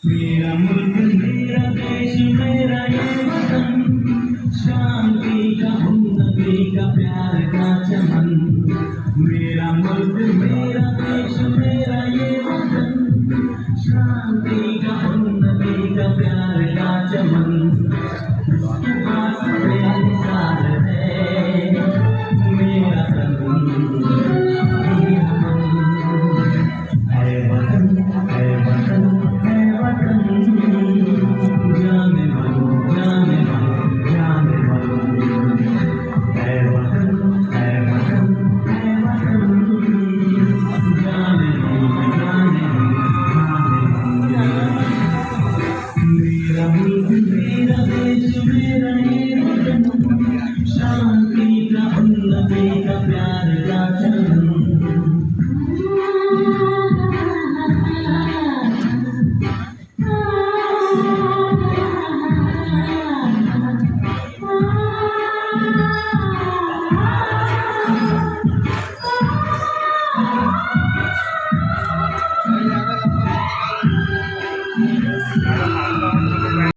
मेरा मुल्क मेरा देश मेरा ये वतन, शांति का उन्नति का प्यार का चमन। मेरा मुल्क मेरा देश मेरा ये वतन, शांति का उन्नति का प्यार का चमन। इसके पास बेमिसाल है